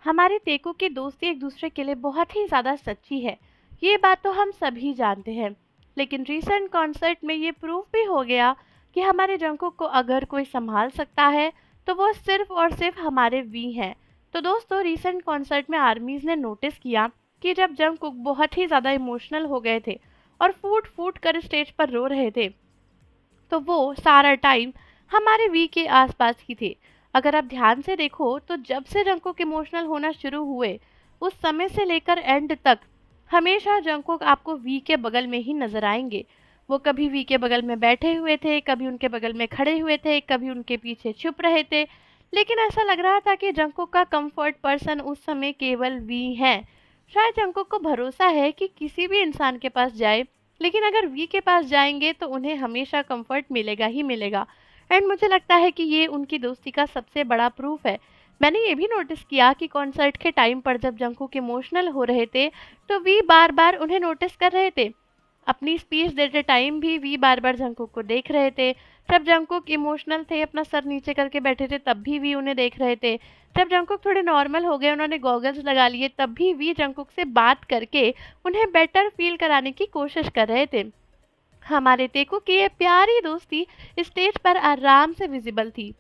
हमारे तेको की दोस्ती एक दूसरे के लिए बहुत ही ज़्यादा सच्ची है। ये बात तो हम सभी जानते हैं। लेकिन रीसेंट कॉन्सर्ट में ये प्रूव भी हो गया कि हमारे जंगकुक को अगर कोई संभाल सकता है तो वो सिर्फ और सिर्फ हमारे वी हैं। तो दोस्तों, रीसेंट कॉन्सर्ट में आर्मीज ने नोटिस किया कि जब जंगकुक बहुत ही ज़्यादा इमोशनल हो गए थे और फूट फूट कर स्टेज पर रो रहे थे, तो वो सारा टाइम हमारे वी के आसपास ही थे। अगर आप ध्यान से देखो तो जब से जंगकुक इमोशनल होना शुरू हुए, उस समय से लेकर एंड तक हमेशा जंगकुक आपको वी के बगल में ही नजर आएंगे। वो कभी वी के बगल में बैठे हुए थे, कभी उनके बगल में खड़े हुए थे, कभी उनके पीछे छुप रहे थे। लेकिन ऐसा लग रहा था कि जंगकुक का कंफर्ट पर्सन उस समय केवल वी है। शायद जंगकुक को भरोसा है कि किसी भी इंसान के पास जाए, लेकिन अगर वी के पास जाएंगे तो उन्हें हमेशा कंफर्ट मिलेगा ही मिलेगा। एंड मुझे लगता है कि ये उनकी दोस्ती का सबसे बड़ा प्रूफ है। मैंने ये भी नोटिस किया कि कॉन्सर्ट के टाइम पर जब जंगकुक इमोशनल हो रहे थे, तो वी बार बार उन्हें नोटिस कर रहे थे। अपनी स्पीच देते टाइम भी वी बार बार जंगकुक को देख रहे थे। जब जंगकुक इमोशनल थे, अपना सर नीचे करके बैठे थे, तब भी वी उन्हें देख रहे थे। जब जंगकुक थोड़े नॉर्मल हो गए, उन्होंने गॉगल्स लगा लिए, तब भी वी जंगकुक से बात करके उन्हें बेटर फील कराने की कोशिश कर रहे थे। हमारे तेको की ये प्यारी दोस्ती स्टेज पर आराम से विजिबल थी।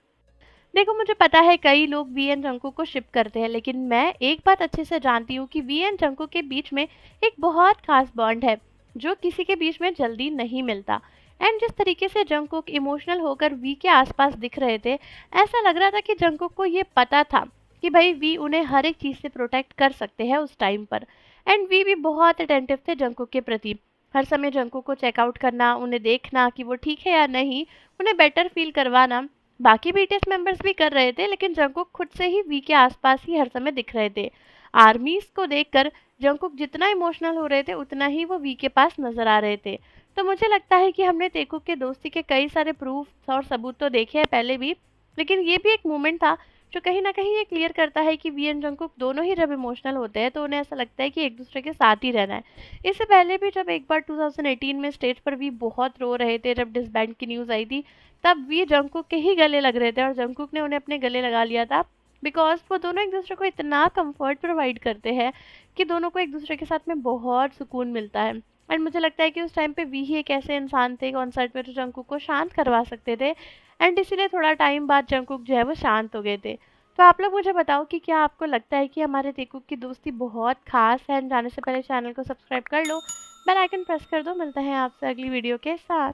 देखो, मुझे पता है कई लोग वी एन जंकुक को शिप करते हैं, लेकिन मैं एक बात अच्छे से जानती हूँ कि वी एन जंकुक के बीच में एक बहुत खास बॉन्ड है जो किसी के बीच में जल्दी नहीं मिलता। एंड जिस तरीके से जंकुक इमोशनल होकर वी के आसपास दिख रहे थे, ऐसा लग रहा था कि जंकुक को ये पता था कि भाई वी उन्हें हर एक चीज़ से प्रोटेक्ट कर सकते हैं उस टाइम पर। एंड वी भी बहुत अटेंटिव थे जंकुक के प्रति। हर समय जंकुक को चेकआउट करना, उन्हें देखना कि वो ठीक है या नहीं, उन्हें बेटर फील करवाना। बाकी बीटीएस मेंबर्स भी कर रहे थे, लेकिन जंकुक खुद से ही वी के आसपास ही हर समय दिख रहे थे। आर्मीज को देखकर जंकुक जितना इमोशनल हो रहे थे, उतना ही वो वी के पास नजर आ रहे थे। तो मुझे लगता है कि हमने तेकुक के दोस्ती के कई सारे प्रूफ और सबूत तो देखे हैं पहले भी, लेकिन ये भी एक मोमेंट था जो कहीं ना कहीं ये क्लियर करता है कि वी एंड जंकुक दोनों ही जब इमोशनल होते हैं तो उन्हें ऐसा लगता है कि एक दूसरे के साथ ही रहना है। इससे पहले भी जब एक बार 2018 में स्टेज पर वी बहुत रो रहे थे, जब डिसबैंड की न्यूज़ आई थी, तब वी जंकुक के ही गले लग रहे थे और जंकुक ने उन्हें अपने गले लगा लिया था। बिकॉज वो दोनों एक दूसरे को इतना कंफर्ट प्रोवाइड करते हैं कि दोनों को एक दूसरे के साथ में बहुत सुकून मिलता है। एंड मुझे लगता है कि उस टाइम पे वी ही एक ऐसे इंसान थे कॉन्सर्ट में जो जंकुक को शांत करवा सकते थे। एंड इसीलिए थोड़ा टाइम बाद जंकुक जो है वो शांत हो गए थे। तो आप लोग मुझे बताओ कि क्या आपको लगता है कि हमारे तेकुक की दोस्ती बहुत खास है? एंड जाने से पहले चैनल को सब्सक्राइब कर लो, बेल आइकन प्रेस कर दो। मिलते हैं आपसे अगली वीडियो के साथ।